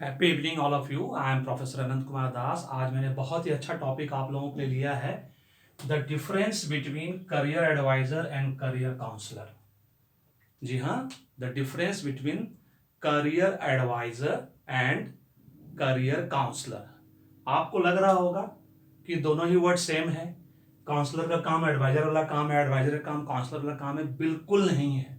Happy evening all of you. I am professor Anant Kumar Das. आज मैंने बहुत ही अच्छा टॉपिक आप लोगों के लिए लिया है, the difference between career adviser and career counsellor. जी हाँ, the difference between career adviser and career counsellor. आपको लग रहा होगा कि दोनों ही वर्ड सेम है। काउंसलर का काम एडवाइजर वाला काम है, एडवाइजर का काम काउंसलर वाला काम है। बिल्कुल नहीं है।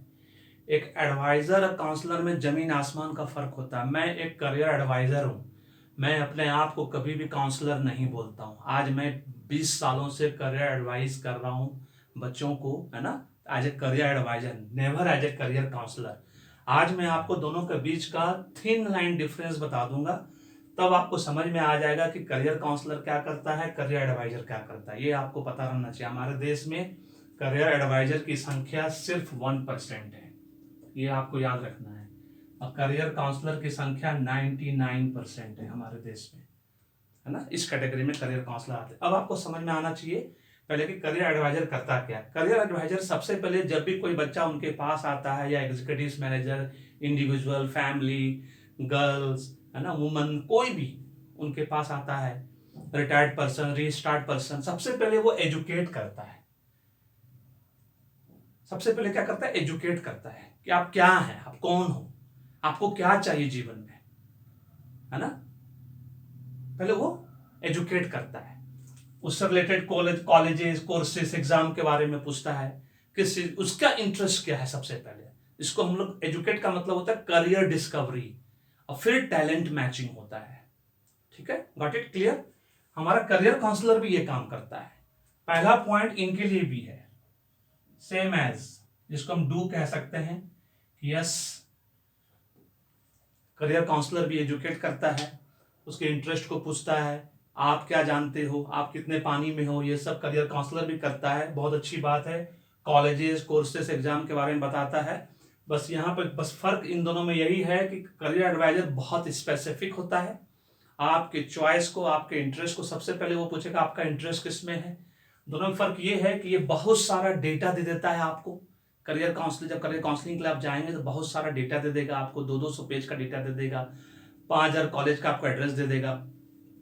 एक एडवाइजर और काउंसलर में जमीन आसमान का फर्क होता है। मैं एक करियर एडवाइजर हूँ। मैं अपने आप को कभी भी काउंसलर नहीं बोलता हूँ। आज मैं 20 सालों से करियर एडवाइस कर रहा हूँ बच्चों को, है ना, as a career adviser, never as a career counsellor. आज मैं आपको दोनों के बीच का थिन लाइन डिफरेंस बता दूंगा, तब आपको समझ में आ जाएगा कि करियर काउंसलर क्या करता है, करियर एडवाइजर क्या करता है। ये आपको पता रहना चाहिए। हमारे देश में करियर एडवाइजर की संख्या सिर्फ 1% है, ये आपको याद रखना है। और करियर काउंसलर की संख्या 99% है हमारे देश में, है ना। इस कैटेगरी में करियर काउंसलर आते हैं। अब आपको समझ में आना चाहिए पहले कि करियर एडवाइजर करता क्या है। करियर एडवाइजर सबसे पहले जब भी कोई बच्चा उनके पास आता है, या executive manager, individual, family, girls, है ना, वुमन, कोई भी उनके पास आता है, रिटायर्ड पर्सन, रीस्टार्ट पर्सन, सबसे पहले वो एजुकेट करता है। सबसे पहले क्या करता है, एजुकेट करता है कि आप क्या हैं, आप कौन हो, आपको क्या चाहिए जीवन में, है ना। पहले वो एजुकेट करता है। उससे रिलेटेड कॉलेजेस, कोर्सेस, एग्जाम के बारे में पूछता है, किस उसका इंटरेस्ट क्या है। सबसे पहले इसको हम लोग, एजुकेट का मतलब होता है करियर डिस्कवरी, और फिर टैलेंट मैचिंग होता है। ठीक है, गॉट इट, क्लियर। हमारा करियर काउंसलर भी ये काम करता है। पहला पॉइंट इनके लिए भी है, सेम एज, जिसको हम डू कह सकते हैं। यस, करियर काउंसलर भी एजुकेट करता है, उसके इंटरेस्ट को पूछता है, आप क्या जानते हो, आप कितने पानी में हो, ये सब करियर काउंसलर भी करता है। बहुत अच्छी बात है। कॉलेजेस, कोर्सेस, एग्जाम के बारे में बताता है। बस यहाँ पर बस फर्क इन दोनों में यही है कि करियर एडवाइजर बहुत स्पेसिफिक होता है। आपके चॉइस को, आपके इंटरेस्ट को सबसे पहले वो पूछेगा आपका इंटरेस्ट किस में है। दोनों में फर्क ये है कि ये बहुत सारा डेटा दे देता है आपको। करियर काउंसलर, जब करियर काउंसलिंग के लिए आप जाएंगे तो बहुत सारा डेटा दे देगा आपको, 200-200 पेज का डेटा दे देगा, 5,000 कॉलेज का आपको एड्रेस दे देगा,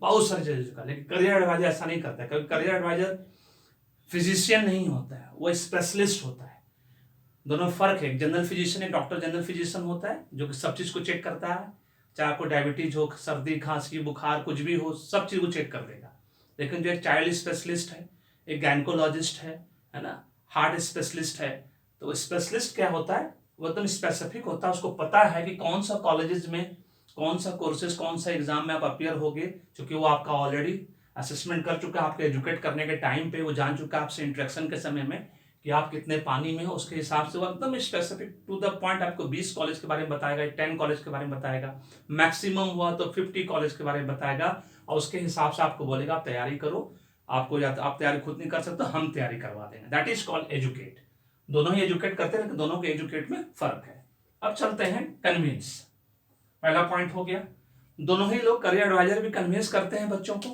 बहुत सारी चीजों का। लेकिन करियर एडवाइजर ऐसा नहीं करता है, क्योंकि करियर एडवाइजर फिजिशियन नहीं होता है, वो स्पेशलिस्ट होता है। दोनों में फर्क है। जनरल फिजिशियन, एक डॉक्टर जनरल फिजिशियन होता है जो कि सब चीज को चेक करता है, चाहे आपको डायबिटीज हो, सर्दी, खांसी, बुखार, कुछ भी हो, सब चीज को चेक कर देगा। लेकिन जो एक चाइल्ड स्पेशलिस्ट है, एक गायनकोलॉजिस्ट है ना, हार्ट स्पेशलिस्ट है, तो स्पेशलिस्ट क्या होता है, वो एकदम स्पेसिफिक होता है। उसको पता है कि कौन सा कॉलेजेस में, कौन सा कोर्सेज, कौन सा एग्जाम में आप अपियर होगे, क्योंकि वो आपका ऑलरेडी असेसमेंट कर चुका है। आपके एजुकेट करने के टाइम पे वो जान चुका है आपसे इंट्रैक्शन के समय में कि आप कितने पानी में हो। उसके हिसाब से वो एकदम स्पेसिफिक टू द पॉइंट आपको 20 कॉलेज के बारे में बताएगा, 10 कॉलेज के बारे में बताएगा, मैक्सिमम हुआ तो 50 कॉलेज के बारे में बताएगा। और उसके हिसाब से आपको बोलेगा आप तैयारी करो। आपको या तो आप तैयारी खुद नहीं कर सकते, हम तैयारी करवा देंगे। That is called educate. दोनों ही एजुकेट करते हैं, लेकिन दोनों के एजुकेट में फर्क है। अब चलते हैं कन्विंस। पहला पॉइंट हो गया, दोनों ही लोग, करियर एडवाइजर भी कन्विंस करते हैं बच्चों को,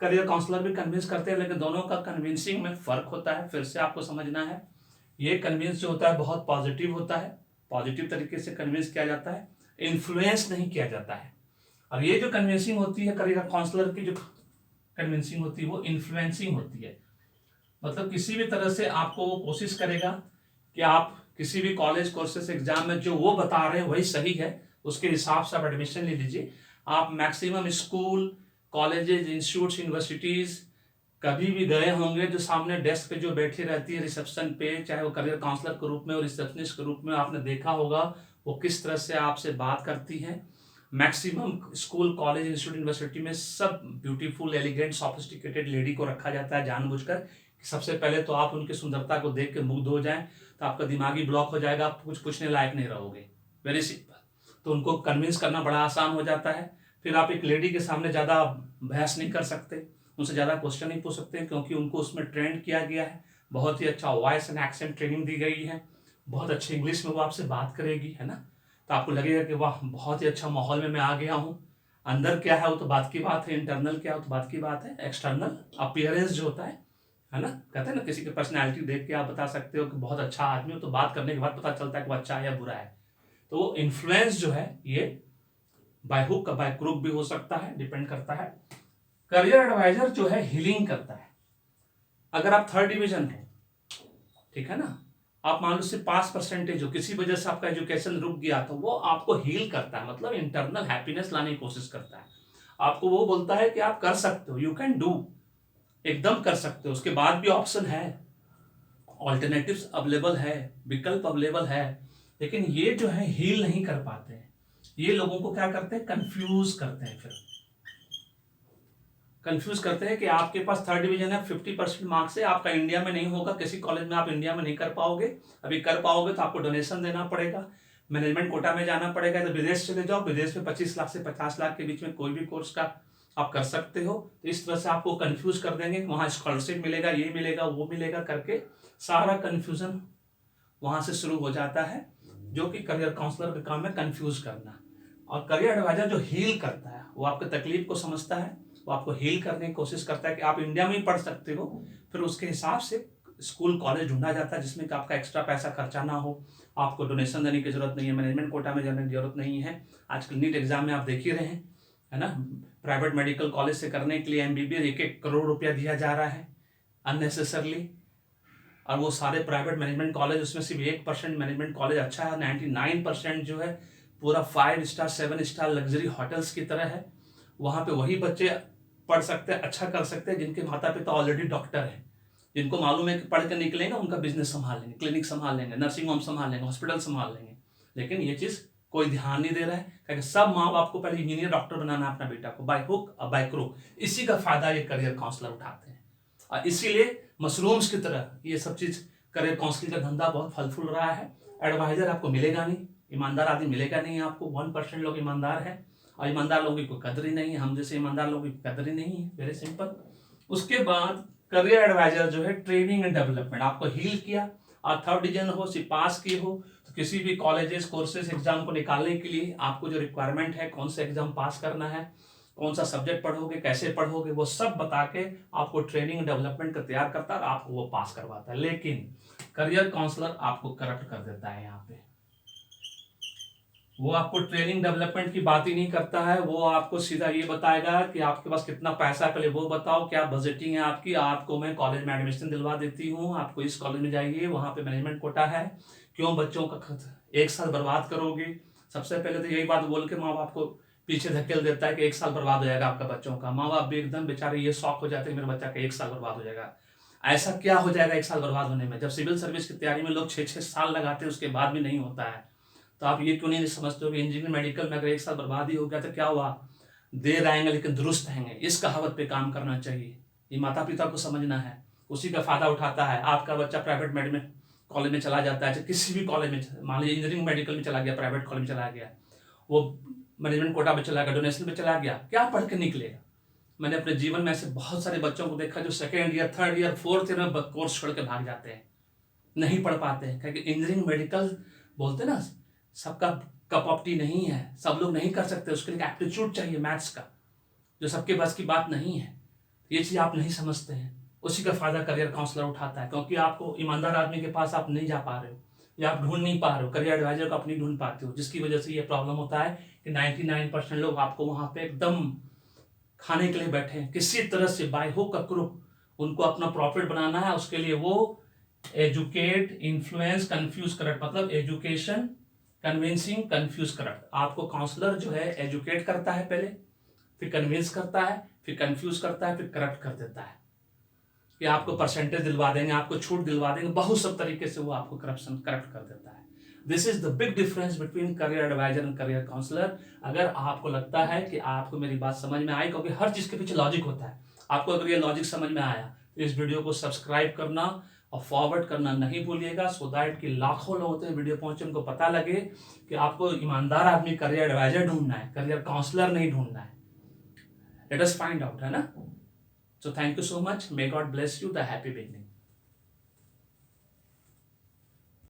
करियर काउंसलर भी कन्विंस करते हैं, लेकिन दोनों का कन्विंसिंग में फर्क होता है। फिर से आपको समझना है, ये कन्विंस जो होता है बहुत पॉजिटिव होता है, पॉजिटिव तरीके से कन्विंस किया जाता है, इन्फ्लुएंस नहीं किया जाता है। और ये जो कन्विंसिंग होती है, करियर काउंसलर की जो कन्विंसिंग होती है, वो इन्फ्लुएंसिंग होती है। मतलब किसी भी तरह से आपको वो कोशिश करेगा कि आप किसी भी कॉलेज, कोर्सेस, एग्जाम में जो वो बता रहे हैं वही सही है, उसके हिसाब से आप एडमिशन ले लीजिए। आप maximum school, colleges, institutes, universities कभी भी गए होंगे, जो सामने डेस्क पे जो बैठी रहती है रिसेप्शन पे, चाहे वो करियर काउंसलर के रूप में और रिसेप्शनिस्ट के रूप में, आपने देखा होगा वो किस तरह से आपसे बात करती है। Maximum school, college, institute, university में सब ब्यूटीफुल, एलिगेंट, सोफिस्टिकेटेड लेडी को रखा जाता है जानबूझकर कि सबसे पहले तो आप उनकी सुंदरता को देख के मुग्ध हो जाएं, तो आपका दिमागी ब्लॉक हो जाएगा, आप कुछ पूछने लायक नहीं रहोगे। Very simple. तो उनको कन्विंस करना बड़ा आसान हो जाता है। फिर आप एक लेडी के सामने ज़्यादा बहस नहीं कर सकते, उनसे ज़्यादा क्वेश्चन नहीं पूछ सकते, क्योंकि उनको उसमें ट्रेंड किया गया है। बहुत ही अच्छा वॉइस एंड एक्सेंट ट्रेनिंग दी गई है, बहुत अच्छी इंग्लिश में वो आपसे बात करेगी, है ना। तो आपको लगेगा कि वाह, बहुत ही अच्छा माहौल में मैं आ गया हूँ। अंदर क्या है वो तो बात की बात है, इंटरनल क्या है वो तो बात की बात है। एक्सटर्नल अपीयरेंस जो होता है ना, कहते हैं ना, किसी की पर्सनैलिटी देख के आप बता सकते हो कि बहुत अच्छा आदमी हो, तो बात करने के बाद पता चलता है कि वो अच्छा है या बुरा है। तो वो इन्फ्लुएंस जो है, ये बाय हुक बाय क्रुक भी हो सकता है, डिपेंड करता है। करियर एडवाइजर जो है हीलिंग करता है। अगर आप 3rd डिवीजन हो, ठीक है ना, आप मान लो सिर्फ 5% हो, किसी वजह से आपका एजुकेशन रुक गया, तो वो आपको हील करता है, मतलब इंटरनल हैप्पीनेस लाने की कोशिश करता है। आपको वो बोलता है कि आप कर सकते हो, यू कैन डू, एकदम कर सकते हो। उसके बाद भी ऑप्शन है, ऑल्टरनेटिव्स अवेलेबल है, विकल्प अवेलेबल है, लेकिन ये जो है हील नहीं कर पाते हैं। ये लोगों को क्या करते हैं, कंफ्यूज करते हैं। फिर कंफ्यूज करते हैं कि आपके पास 3rd डिवीजन है, 50% मार्क्स है, आपका इंडिया में नहीं होगा, किसी कॉलेज में आप इंडिया में नहीं कर पाओगे। अभी कर पाओगे तो आपको डोनेशन देना पड़ेगा, मैनेजमेंट कोटा में जाना पड़ेगा, तो विदेश चले जाओ, विदेश में 25 लाख से 50 लाख के बीच में कोई भी कोर्स का आप कर सकते हो। तो इस तरह से आपको कंफ्यूज कर देंगे, वहां स्कॉलरशिप मिलेगा, ये मिलेगा, वो मिलेगा करके सारा कंफ्यूजन वहां से शुरू हो जाता है, जो कि करियर काउंसलर का काम है कंफ्यूज करना। और करियर एडवाइजर जो हील करता है, वो आपके तकलीफ को समझता है, वो आपको हील करने की कोशिश करता है कि आप इंडिया में ही पढ़ सकते हो। फिर उसके हिसाब से स्कूल कॉलेज ढूंढा जाता है जिसमें कि आपका एक्स्ट्रा पैसा खर्चा ना हो, आपको डोनेशन देने की जरूरत नहीं है, मैनेजमेंट कोटा में जाने की जरूरत नहीं है। आजकल नीट एग्जाम में आप देख ही रहे हैं, है ना, प्राइवेट मेडिकल कॉलेज से करने के लिए MBBS 1-1 करोड़ रुपया दिया जा रहा है अननेसेसरली। और वो सारे प्राइवेट मैनेजमेंट कॉलेज, उसमें सिर्फ 1% मैनेजमेंट कॉलेज अच्छा है, 99% जो है पूरा 5 स्टार 7 स्टार लग्जरी होटल्स की तरह है। वहाँ पे वही बच्चे पढ़ सकते हैं, अच्छा कर सकते हैं जिनके माता पिता ऑलरेडी डॉक्टर हैं, जिनको मालूम है कि पढ़ कर निकलेंगे उनका बिजनेस संभाल लेंगे, क्लिनिक संभाल लेंगे, नर्सिंग होम संभाल लेंगे, हॉस्पिटल संभाल लेंगे। लेकिन ये चीज़ कोई ध्यान नहीं दे रहा है, क्योंकि सब माँ बाप को पहले इंजीनियर डॉक्टर बनाना अपना बेटा को, बाय हुक और बाय क्रुक। इसी का फायदा ये करियर काउंसलर उठाते हैं, और इसीलिए मशरूम्स की तरह ये सब चीज़ करियर काउंसलिंग का धंधा बहुत फल फूल रहा है। एडवाइजर आपको मिलेगा नहीं, ईमानदार आदमी मिलेगा नहीं आपको, 1% लोग ईमानदार है, और ईमानदार लोगों की कोई कदर ही नहीं है, हम जैसे ईमानदार लोगों की कदर ही नहीं है, वेरी सिंपल। उसके बाद करियर एडवाइजर जो है ट्रेनिंग एंड डेवलपमेंट, आपको हील किया, और 3rd डिवीजन हो, सिर्फ पास की हो, तो किसी भी कॉलेजेस कोर्सेज एग्जाम को निकालने के लिए आपको जो रिक्वायरमेंट है, कौन सा एग्जाम पास करना है, कौन सा सब्जेक्ट पढ़ोगे, कैसे पढ़ोगे, वो सब बता के आपको ट्रेनिंग डेवलपमेंट का तैयार करता है और आपको वो पास करवाता है। लेकिन करियर काउंसलर आपको करप्ट कर देता है यहाँ पे, वो आपको ट्रेनिंग डेवलपमेंट की बात ही नहीं करता है, वो आपको सीधा ये बताएगा कि आपके पास कितना पैसा है, पहले वो बताओ, क्या बजटिंग है आपकी, आपको मैं कॉलेज में एडमिशन दिलवा देती हूँ, आपको इस कॉलेज में जाइए, वहाँ पे मैनेजमेंट कोटा है, क्यों बच्चों का 1 साल बर्बाद करोगे। सबसे पहले तो यही बात बोल के माँ बाप को पीछे धकेल देता है कि 1 साल बर्बाद हो जाएगा आपका बच्चों का। माँ बाप भी एकदम बेचारे ये शौक हो जाते हैं मेरे बच्चा का 1 साल बर्बाद हो जाएगा। ऐसा क्या हो जाएगा 1 साल बर्बाद होने में, जब सिविल सर्विस की तैयारी में लोग 6-6 साल लगाते हैं उसके बाद भी नहीं होता है। तो आप ये क्यों नहीं समझते हो कि इंजीनियरिंग मेडिकल में अगर 1 साल बर्बाद ही हो गया तो क्या हुआ, देर आएंगे लेकिन दुरुस्त रहेंगे, इस कहावत पे काम करना चाहिए। ये माता पिता को समझना है, उसी का फायदा उठाता है। आपका बच्चा प्राइवेट मेडिकल कॉलेज में चला जाता है, किसी भी कॉलेज में, मान लीजिए इंजीनियरिंग मेडिकल में चला गया, प्राइवेट कॉलेज में चला गया, वो मैनेजमेंट कोटा में चला गया, डोनेशन में चला गया, क्या पढ़ के निकलेगा। मैंने अपने जीवन में ऐसे बहुत सारे बच्चों को देखा जो 2nd year 3rd year 4th year में कोर्स छोड़ के भाग जाते हैं, नहीं पढ़ पाते हैं, क्योंकि इंजीनियरिंग मेडिकल बोलते ना सबका कप ऑफ टी नहीं है, सब लोग नहीं कर सकते, उसके लिए एप्टीट्यूड चाहिए मैथ्स का, जो सबके बस की बात नहीं है। ये चीज़ आप नहीं समझते हैं, उसी का फायदा करियर काउंसलर उठाता है, क्योंकि आपको ईमानदार आदमी के पास आप नहीं जा पा रहे हो, या आप ढूंढ नहीं पा रहे हो, करियर एडवाइजर को आप नहीं ढूंढ पाते हो, जिसकी वजह से ये प्रॉब्लम होता है कि 99% लोग आपको वहाँ पे एकदम खाने के लिए बैठे हैं, किसी तरह से बाय हुक और क्रुक उनको अपना प्रॉफिट बनाना है। उसके लिए वो एजुकेट, इन्फ्लुएंस, कंफ्यूज, करप्ट, मतलब एजुकेशन, कन्विंसिंग, कंफ्यूज, करप्ट। आपको काउंसलर जो है एजुकेट करता है पहले, फिर कन्विंस करता है, फिर कंफ्यूज करता है, फिर करप्ट कर देता है कि आपको परसेंटेज दिलवा देंगे, आपको छूट दिलवा देंगे, बहुत सब तरीके से वो आपको करप्ट कर देता है। This is the big difference between career adviser and career counsellor. अगर आपको लगता है कि आपको मेरी बात समझ में आई, क्योंकि हर चीज के पीछे लॉजिक होता है, आपको अगर ये लॉजिक समझ में आया तो इस वीडियो को सब्सक्राइब करना और फॉरवर्ड करना नहीं भूलिएगा, सो दैट कि लाखों लोग होते हैं वीडियो पहुंचे, उनको पता लगे कि आपको ईमानदार आदमी करियर एडवाइजर ढूंढना है, करियर काउंसलर नहीं ढूंढना है। लेट अस फाइंड आउट, है ना। So thank you so much. May God bless you. The happy beginning.